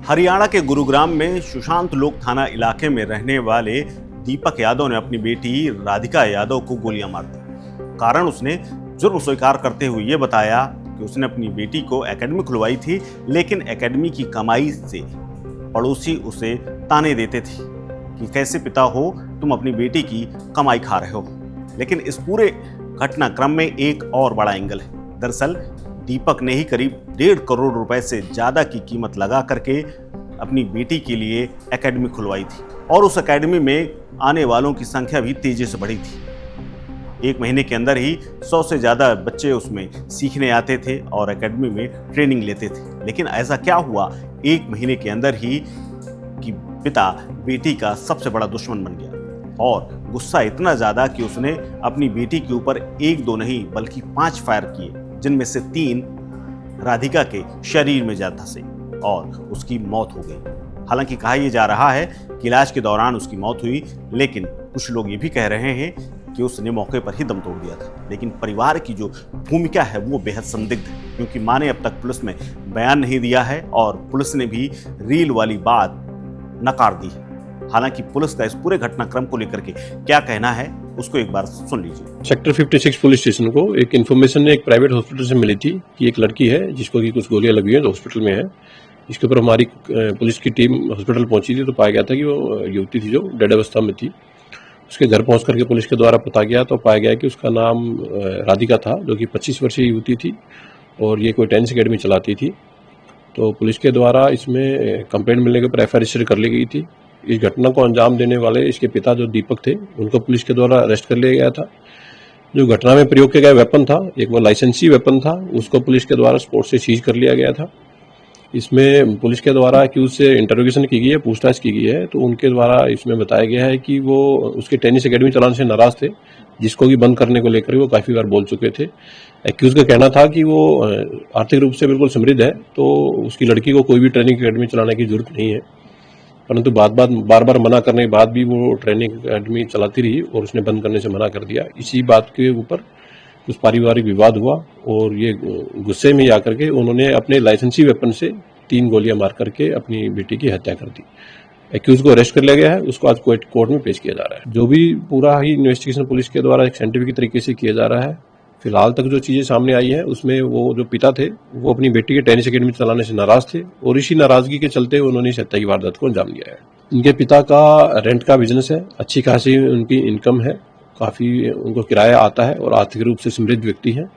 हरियाणा के गुरुग्राम में सुशांत लोक थाना इलाके में रहने वाले दीपक यादव ने अपनी बेटी राधिका यादव को गोलियां मार दी। कारण उसने जुर्म स्वीकार करते हुए ये बताया कि उसने अपनी बेटी को एकेडमी खुलवाई थी, लेकिन एकेडमी की कमाई से पड़ोसी उसे ताने देते थे कि कैसे पिता हो तुम अपनी बेटी की कमाई खा रहे हो। लेकिन इस पूरे घटनाक्रम में एक और बड़ा एंगल है। दरअसल दीपक ने ही करीब 1.5 करोड़ रुपए से ज़्यादा की कीमत लगा करके अपनी बेटी के लिए एकेडमी खुलवाई थी और उस एकेडमी में आने वालों की संख्या भी तेजी से बढ़ी थी। 1 महीने के अंदर ही 100 से ज़्यादा बच्चे उसमें सीखने आते थे और एकेडमी में ट्रेनिंग लेते थे। लेकिन ऐसा क्या हुआ 1 महीने के अंदर ही कि पिता बेटी का सबसे बड़ा दुश्मन बन गया और गुस्सा इतना ज़्यादा कि उसने अपनी बेटी के ऊपर 1-2 नहीं बल्कि 5 फायर किए, जिनमें से 3 राधिका के शरीर में जा धंसे और उसकी मौत हो गई। हालांकि कहा यह जा रहा है कि इलाज के दौरान उसकी मौत हुई, लेकिन कुछ लोग ये भी कह रहे हैं कि उसने मौके पर ही दम तोड़ दिया था। लेकिन परिवार की जो भूमिका है वो बेहद संदिग्ध है, क्योंकि मां ने अब तक पुलिस में बयान नहीं दिया है और पुलिस ने भी रील वाली बात नकार दी है। हालांकि पुलिस का इस पूरे घटनाक्रम को लेकर के क्या कहना है उसको एक बार सुन लीजिए। सेक्टर 56 पुलिस स्टेशन को एक इन्फॉर्मेशन एक प्राइवेट हॉस्पिटल से मिली थी कि एक लड़की है जिसको कि कुछ गोलियां लगी हैं, जो हॉस्पिटल में है। इसके ऊपर हमारी पुलिस की टीम हॉस्पिटल पहुंची थी तो पाया गया था कि वो युवती थी जो डेड अवस्था में थी। उसके घर पहुंच करके पुलिस के द्वारा पता गया तो पाया गया कि उसका नाम राधिका था, जो कि 25 वर्षीय युवती थी और ये कोई टेनिस अकेडमी चलाती थी। तो पुलिस के द्वारा इसमें कंप्लेंट मिलने के ऊपर एफआईआर रजिस्टर कर ली गई थी। इस घटना को अंजाम देने वाले इसके पिता जो दीपक थे उनको पुलिस के द्वारा अरेस्ट कर लिया गया था। जो घटना में प्रयोग किया गया वेपन था, एक वो लाइसेंसी वेपन था, उसको पुलिस के द्वारा स्पॉट से सीज कर लिया गया था। इसमें पुलिस के द्वारा कि उससे इंटरोगेशन की गई है, पूछताछ की गई है, तो उनके द्वारा इसमें बताया गया है कि वो उसके टेनिस अकेडमी चलाने से नाराज थे, जिसको कि बंद करने को लेकर वो काफी बार बोल चुके थे। एक्यूज का कहना था कि वो आर्थिक रूप से बिल्कुल समृद्ध है, तो उसकी लड़की को कोई भी ट्रेनिंग अकेडमी चलाने की जरूरत नहीं है। परंतु बार बार मना करने के बाद भी वो ट्रेनिंग अकेडमी चलाती रही और उसने बंद करने से मना कर दिया। इसी बात के ऊपर कुछ पारिवारिक विवाद हुआ और ये गुस्से में आकर के उन्होंने अपने लाइसेंसी वेपन से 3 गोलियां मार करके अपनी बेटी की हत्या कर दी। एक्यूज को अरेस्ट कर लिया गया है, उसको आज कोर्ट में पेश किया जा रहा है। जो भी पूरा ही इन्वेस्टिगेशन पुलिस के द्वारा एक साइंटिफिक तरीके से किया जा रहा है। फिलहाल तक जो चीजें सामने आई है उसमें वो जो पिता थे वो अपनी बेटी के टेनिस अकेडमी चलाने से नाराज थे और इसी नाराजगी के चलते उन्होंने इस हत्या की वारदात को अंजाम दिया है। इनके पिता का रेंट का बिजनेस है, अच्छी खासी उनकी इनकम है, काफी उनको किराया आता है और आर्थिक रूप से समृद्ध व्यक्ति है।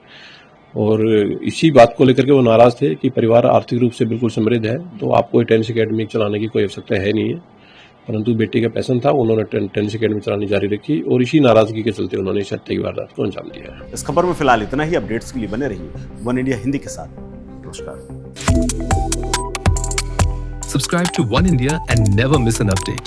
और इसी बात को लेकर के वो नाराज थे कि परिवार आर्थिक रूप से बिल्कुल समृद्ध है, तो आपको टेनिस अकेडमी चलाने की कोई आवश्यकता है नहीं है। परंतु बेटी का पैशन था, उन्होंने टेनिस अकेडमी चलानी जारी रखी और इसी नाराजगी के चलते उन्होंने इस हत्या की वारदात को अंजाम दिया है। इस खबर में फिलहाल इतना ही। अपडेट्स के लिए बने रहिए वन इंडिया हिंदी के साथ। नमस्कार। Subscribe to One India and never miss an update.